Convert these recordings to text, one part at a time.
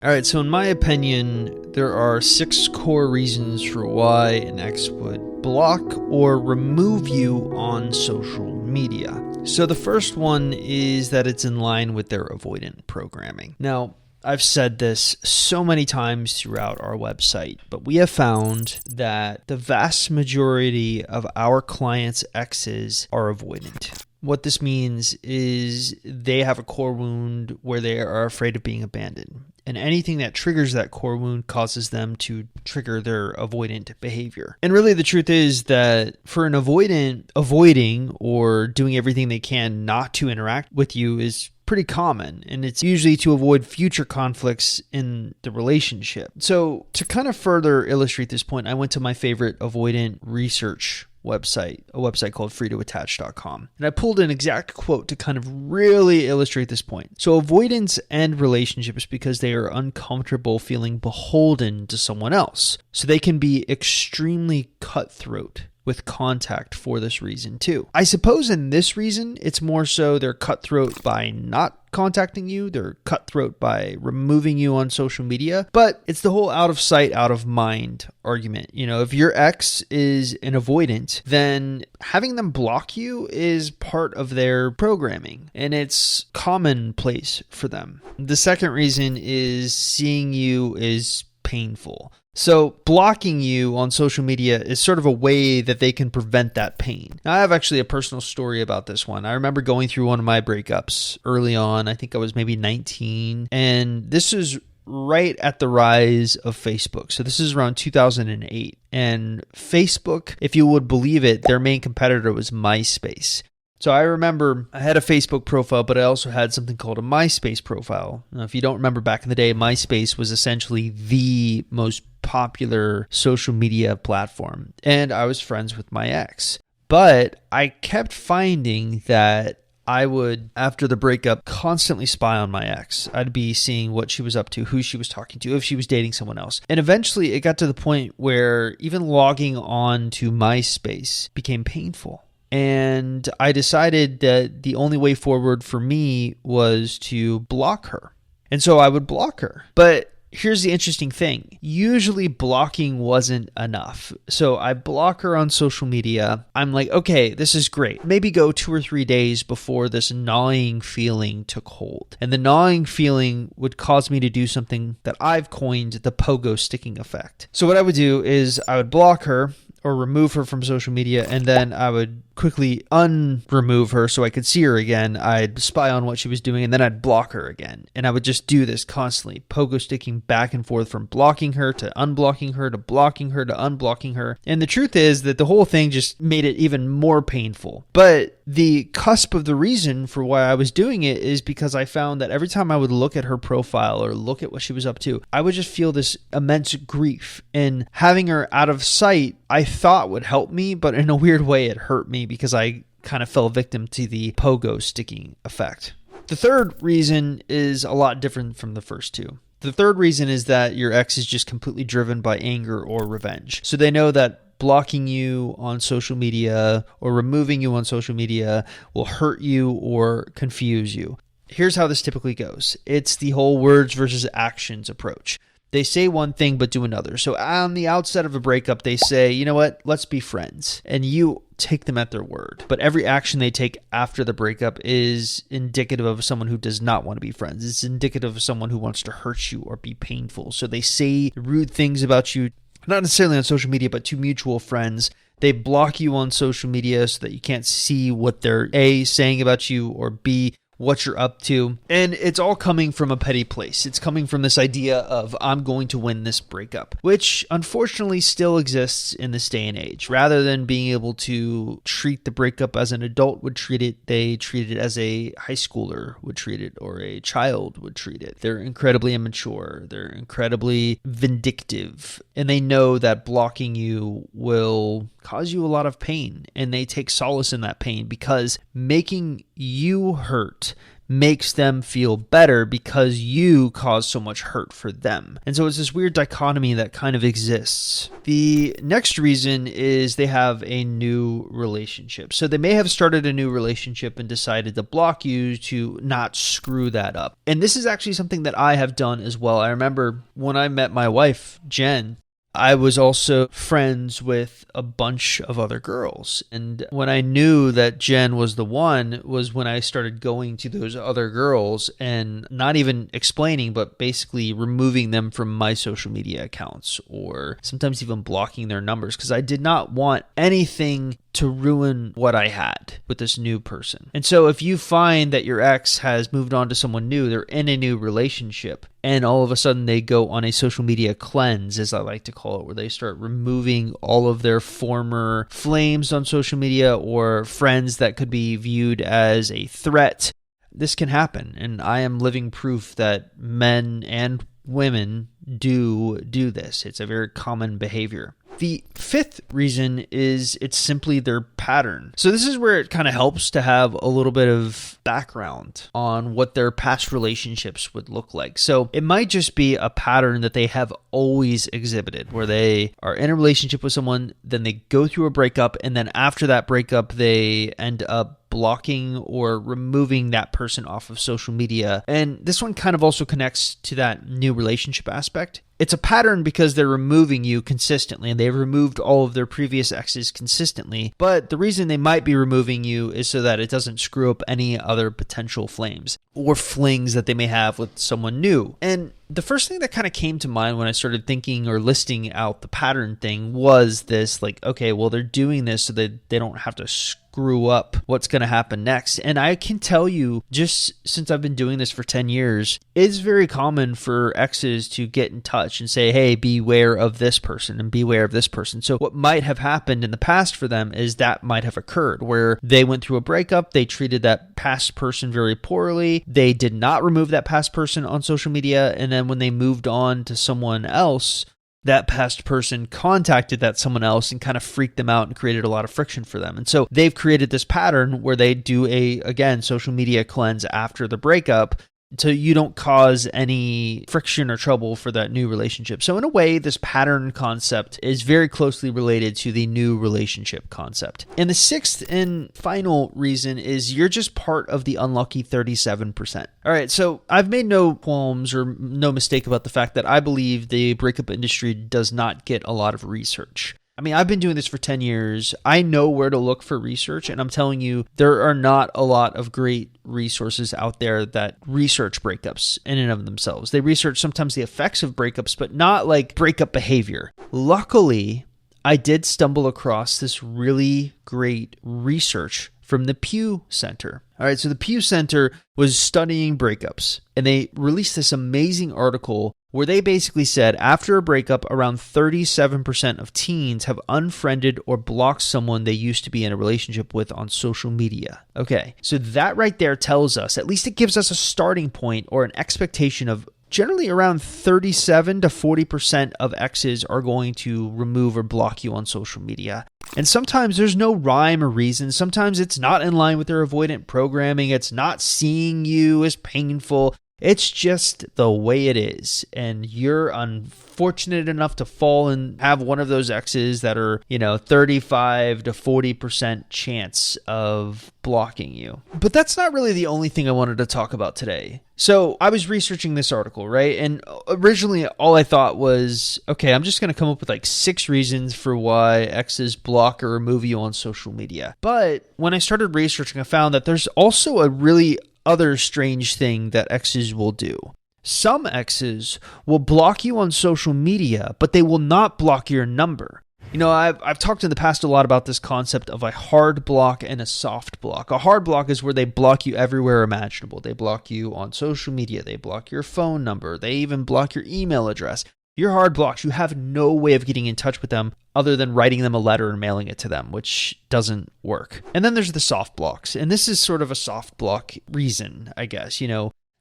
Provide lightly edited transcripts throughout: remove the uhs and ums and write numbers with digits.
All right, so in my opinion, there are 6 core reasons for why an ex would block or remove you on social media. So the first one is that it's in line with their avoidant programming. Now, I've said this so many times throughout our website, but we have found that the vast majority of our clients' exes are avoidant. What this means is they have a core wound where they are afraid of being abandoned. And anything that triggers that core wound causes them to trigger their avoidant behavior. And really the truth is that for an avoidant, avoiding or doing everything they can not to interact with you is pretty common, and it's usually to avoid future conflicts in the relationship. So to kind of further illustrate this point, I went to my favorite avoidant research website, a website called freetoattach.com. And I pulled an exact quote to kind of really illustrate this point. So avoidance end relationships because they are uncomfortable feeling beholden to someone else. So they can be extremely cutthroat with contact for this reason too. I suppose in this reason, it's more so they're cutthroat by not contacting you, they're cutthroat by removing you on social media, but it's the whole out of sight, out of mind argument. You know, if your ex is an avoidant, then having them block you is part of their programming, and it's commonplace for them. The second reason is seeing you is painful. So blocking you on social media is sort of a way that they can prevent that pain. Now, I have actually a personal story about this one. I remember going through one of my breakups early on. I think I was maybe 19. And this is right at the rise of Facebook. So this is around 2008. And Facebook, if you would believe it, their main competitor was MySpace. So I remember I had a Facebook profile, but I also had something called a MySpace profile. Now, if you don't remember back in the day, MySpace was essentially the most popular social media platform. And I was friends with my ex. But I kept finding that I would, after the breakup, constantly spy on my ex. I'd be seeing what she was up to, who she was talking to, if she was dating someone else. And eventually it got to the point where even logging on to MySpace became painful. And I decided that the only way forward for me was to block her. And so I would block her. But here's the interesting thing. Usually blocking wasn't enough. So I block her on social media. I'm like, okay, this is great. Maybe go 2 or 3 days before this gnawing feeling took hold. And the gnawing feeling would cause me to do something that I've coined the pogo sticking effect. So what I would do is I would block her or remove her from social media, and then I would quickly unremove her so I could see her again. I'd spy on what she was doing, and then I'd block her again. And I would just do this constantly, pogo sticking back and forth from blocking her to unblocking her to blocking her to unblocking her. And the truth is that the whole thing just made it even more painful. But the cusp of the reason for why I was doing it is because I found that every time I would look at her profile or look at what she was up to, I would just feel this immense grief. And having her out of sight, I thought would help me, but in a weird way, it hurt me because I kind of fell victim to the pogo sticking effect. The third reason is a lot different from the first two. The third reason is that your ex is just completely driven by anger or revenge. So they know that blocking you on social media or removing you on social media will hurt you or confuse you. Here's how this typically goes. It's the whole words versus actions approach. They say one thing but do another. So on the outset of a breakup, they say, you know what, let's be friends. And you take them at their word. But every action they take after the breakup is indicative of someone who does not want to be friends. It's indicative of someone who wants to hurt you or be painful. So they say rude things about you, not necessarily on social media, but to mutual friends. They block you on social media so that you can't see what they're A, saying about you, or B, what you're up to. And it's all coming from a petty place. It's coming from this idea of I'm going to win this breakup, which unfortunately still exists in this day and age. Rather than being able to treat the breakup as an adult would treat it, they treat it as a high schooler would treat it or a child would treat it. They're incredibly immature. They're incredibly vindictive. And they know that blocking you will cause you a lot of pain, and they take solace in that pain because making you hurt, makes them feel better because you caused so much hurt for them. And so it's this weird dichotomy that kind of exists. The next reason is they have a new relationship. So they may have started a new relationship and decided to block you to not screw that up. And this is actually something that I have done as well. I remember when I met my wife, Jen, I was also friends with a bunch of other girls. And when I knew that Jen was the one was when I started going to those other girls and not even explaining, but basically removing them from my social media accounts or sometimes even blocking their numbers because I did not want anything to ruin what I had with this new person. And so if you find that your ex has moved on to someone new, they're in a new relationship, and all of a sudden they go on a social media cleanse, as I like to call it, where they start removing all of their former flames on social media or friends that could be viewed as a threat, this can happen. And I am living proof that men and women do this. It's a very common behavior. The fifth reason is it's simply their pattern. So this is where it kind of helps to have a little bit of background on what their past relationships would look like. So it might just be a pattern that they have always exhibited, where they are in a relationship with someone, then they go through a breakup, and then after that breakup, they end up blocking or removing that person off of social media. And this one kind of also connects to that new relationship aspect. It's a pattern because they're removing you consistently, and they've removed all of their previous exes consistently. But the reason they might be removing you is so that it doesn't screw up any other potential flames or flings that they may have with someone new. And the first thing that kind of came to mind when I started thinking or listing out the pattern thing was this, like, okay, well, they're doing this so that they don't have to screw up what's going to happen next. And I can tell you, just since I've been doing this for 10 years, it's very common for exes to get in touch and say, hey, beware of this person and beware of this person. So what might have happened in the past for them is that might have occurred where they went through a breakup, they treated that past person very poorly, they did not remove that past person on social media, and then when they moved on to someone else, that past person contacted that someone else and kind of freaked them out and created a lot of friction for them. And so they've created this pattern where they do again, social media cleanse after the breakup, so you don't cause any friction or trouble for that new relationship. So in a way, this pattern concept is very closely related to the new relationship concept. And the sixth and final reason is you're just part of the unlucky 37%. All right, so I've made no qualms or no mistake about the fact that I believe the breakup industry does not get a lot of research. I mean, I've been doing this for 10 years. I know where to look for research, and I'm telling you, there are not a lot of great resources out there that research breakups in and of themselves. They research sometimes the effects of breakups, but not like breakup behavior. Luckily, I did stumble across this really great research from the Pew Center. All right, so the Pew Center was studying breakups, and they released this amazing article where they basically said after a breakup, around 37% of teens have unfriended or blocked someone they used to be in a relationship with on social media. Okay, so that right there tells us, at least it gives us a starting point or an expectation of generally around 37 to 40% of exes are going to remove or block you on social media. And sometimes there's no rhyme or reason. Sometimes it's not in line with their avoidant programming. It's not seeing you as painful. It's just the way it is. And you're unfortunate enough to fall and have one of those exes that are, 35 to 40% chance of blocking you. But that's not really the only thing I wanted to talk about today. So I was researching this article, right? And originally all I thought was, okay, I'm just going to come up with like 6 reasons for why exes block or remove you on social media. But when I started researching, I found that there's also a really other strange thing that exes will do. Some exes will block you on social media, but they will not block your number. I've talked in the past a lot about this concept of a hard block and a soft block. A hard block is where they block you everywhere imaginable. They block you on social media. They block your phone number. They even block your email address. Your hard blocks, you have no way of getting in touch with them other than writing them a letter and mailing it to them, which doesn't work. And then there's the soft blocks. And this is sort of a soft block reason, I guess.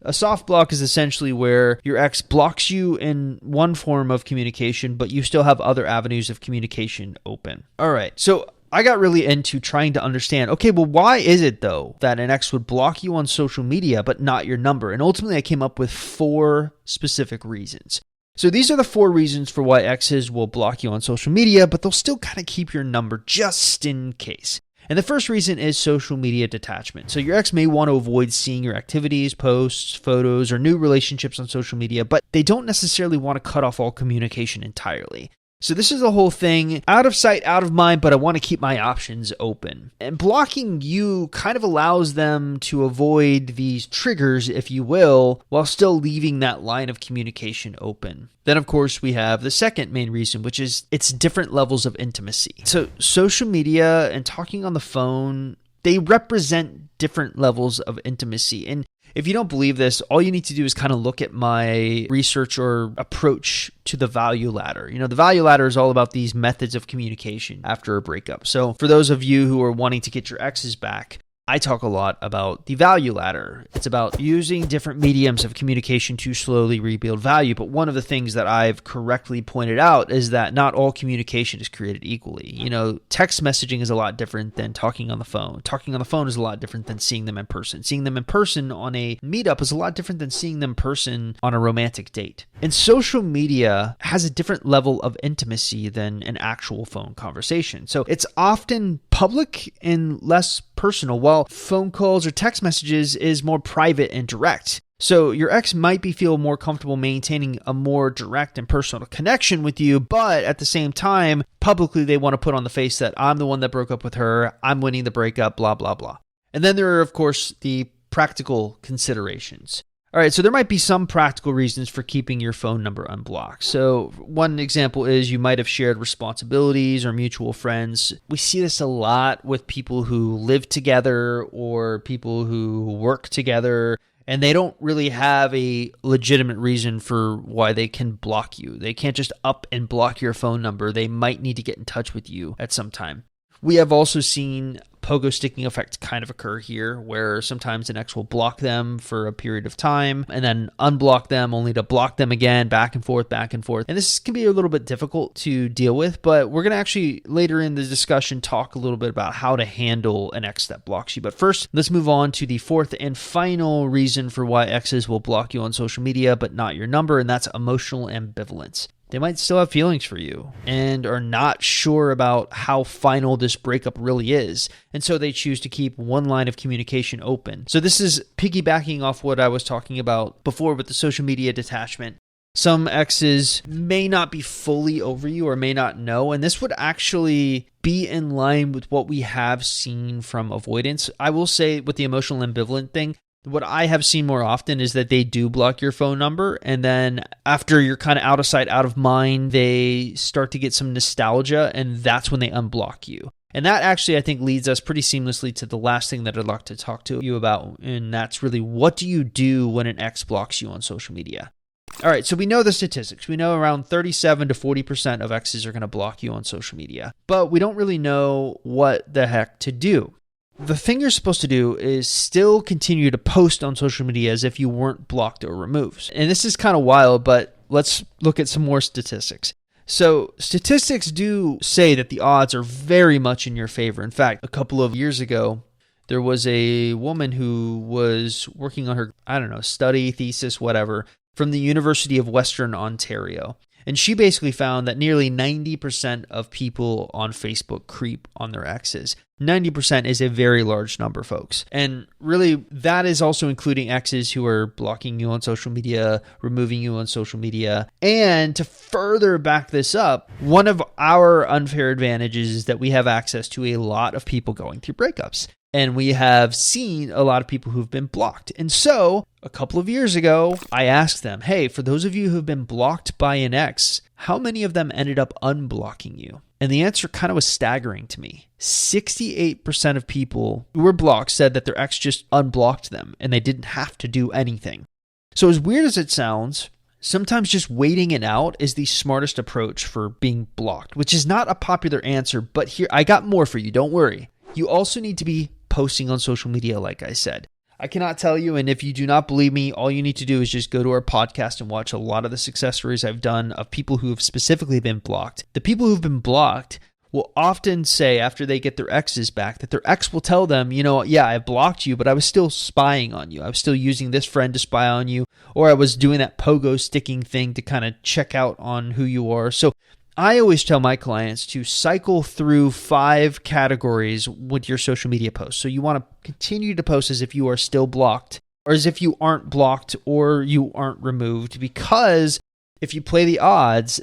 A soft block is essentially where your ex blocks you in one form of communication, but you still have other avenues of communication open. All right. So I got really into trying to understand, okay, well, why is it though that an ex would block you on social media but not your number? And ultimately I came up with 4 specific reasons. So these are the 4 reasons for why exes will block you on social media, but they'll still kind of keep your number just in case. And the first reason is social media detachment. So your ex may want to avoid seeing your activities, posts, photos, or new relationships on social media, but they don't necessarily want to cut off all communication entirely. So this is the whole thing, out of sight, out of mind, but I want to keep my options open. And blocking you kind of allows them to avoid these triggers, if you will, while still leaving that line of communication open. Then, of course, we have the second main reason, which is it's different levels of intimacy. So social media and talking on the phone, they represent different levels of intimacy. And if you don't believe this, all you need to do is kind of look at my research or approach to the value ladder. The value ladder is all about these methods of communication after a breakup. So for those of you who are wanting to get your exes back, I talk a lot about the value ladder. It's about using different mediums of communication to slowly rebuild value. But one of the things that I've correctly pointed out is that not all communication is created equally. Text messaging is a lot different than talking on the phone. Talking on the phone is a lot different than seeing them in person. Seeing them in person on a meetup is a lot different than seeing them in person on a romantic date. And social media has a different level of intimacy than an actual phone conversation. So it's often public and less personal, while phone calls or text messages is more private and direct. So your ex might feel more comfortable maintaining a more direct and personal connection with you, but at the same time, publicly they want to put on the face that I'm the one that broke up with her, I'm winning the breakup, blah, blah, blah. And then there are, of course, the practical considerations. All right, so there might be some practical reasons for keeping your phone number unblocked. So one example is you might have shared responsibilities or mutual friends. We see this a lot with people who live together or people who work together, and they don't really have a legitimate reason for why they can block you. They can't just up and block your phone number. They might need to get in touch with you at some time. We have also seen pogo sticking effect kind of occur here, where sometimes an ex will block them for a period of time and then unblock them only to block them again, back and forth, back and forth. And this can be a little bit difficult to deal with, but we're going to actually later in the discussion talk a little bit about how to handle an ex that blocks you. But first, let's move on to the fourth and final reason for why exes will block you on social media but not your number, and that's emotional ambivalence. They might still have feelings for you and are not sure about how final this breakup really is. And so they choose to keep one line of communication open. So this is piggybacking off what I was talking about before with the social media detachment. Some exes may not be fully over you or may not know, and this would actually be in line with what we have seen from avoidance. I will say with the emotional ambivalent thing, what I have seen more often is that they do block your phone number, and then after you're kind of out of sight, out of mind, they start to get some nostalgia, and that's when they unblock you. And that actually, I think, leads us pretty seamlessly to the last thing that I'd like to talk to you about, and that's really what do you do when an ex blocks you on social media? All right, so we know the statistics. We know around 37 to 40% of exes are going to block you on social media, but we don't really know what the heck to do. The thing you're supposed to do is still continue to post on social media as if you weren't blocked or removed. And this is kind of wild, but let's look at some more statistics. So statistics do say that the odds are very much in your favor. In fact, a couple of years ago, there was a woman who was working on her, study, thesis, whatever, from the University of Western Ontario. And she basically found that nearly 90% of people on Facebook creep on their exes. 90% is a very large number, folks. And really, that is also including exes who are blocking you on social media, removing you on social media. And to further back this up, one of our unfair advantages is that we have access to a lot of people going through breakups. And we have seen a lot of people who've been blocked. And so a couple of years ago, I asked them, hey, for those of you who've been blocked by an ex, how many of them ended up unblocking you? And the answer kind of was staggering to me. 68% of people who were blocked said that their ex just unblocked them and they didn't have to do anything. So as weird as it sounds, sometimes just waiting it out is the smartest approach for being blocked, which is not a popular answer, but here, I got more for you, don't worry. You also need to be posting on social media, like I said. I cannot tell you, and if you do not believe me, all you need to do is just go to our podcast and watch a lot of the success stories I've done of people who have specifically been blocked. The people who've been blocked will often say after they get their exes back that their ex will tell them, yeah, I blocked you, but I was still spying on you. I was still using this friend to spy on you, or I was doing that pogo sticking thing to kind of check out on who you are. So I always tell my clients to cycle through 5 categories with your social media posts. So you want to continue to post as if you are still blocked, or as if you aren't blocked or you aren't removed, because if you play the odds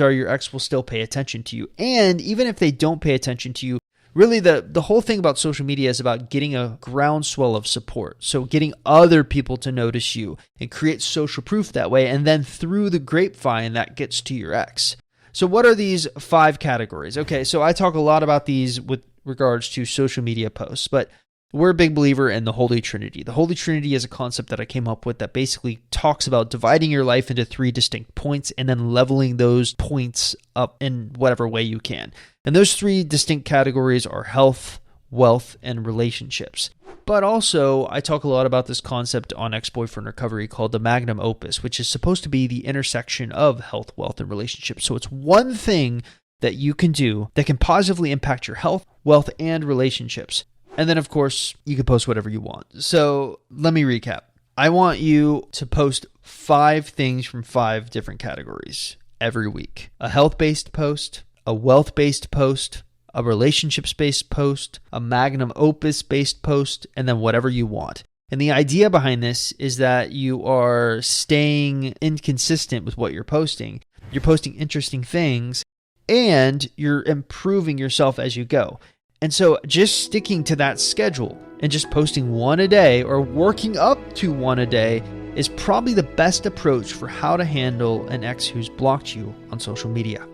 are your ex will still pay attention to you. And even if they don't pay attention to you, really the whole thing about social media is about getting a groundswell of support. So getting other people to notice you and create social proof that way. And then through the grapevine, that gets to your ex. So what are these 5 categories? Okay, so I talk a lot about these with regards to social media posts, but we're a big believer in the Holy Trinity. The Holy Trinity is a concept that I came up with that basically talks about dividing your life into 3 distinct points and then leveling those points up in whatever way you can. And those 3 distinct categories are health, wealth, and relationships. But also, I talk a lot about this concept on ex-boyfriend recovery called the magnum opus, which is supposed to be the intersection of health, wealth, and relationships. So it's one thing that you can do that can positively impact your health, wealth, and relationships. And then, of course, you can post whatever you want. So let me recap. I want you to post 5 things from 5 different categories every week. A health-based post, a wealth-based post, a relationships-based post, a magnum opus-based post, and then whatever you want. And the idea behind this is that you are staying inconsistent with what you're posting. You're posting interesting things, and you're improving yourself as you go. And so just sticking to that schedule and just posting 1 a day or working up to 1 a day is probably the best approach for how to handle an ex who's blocked you on social media.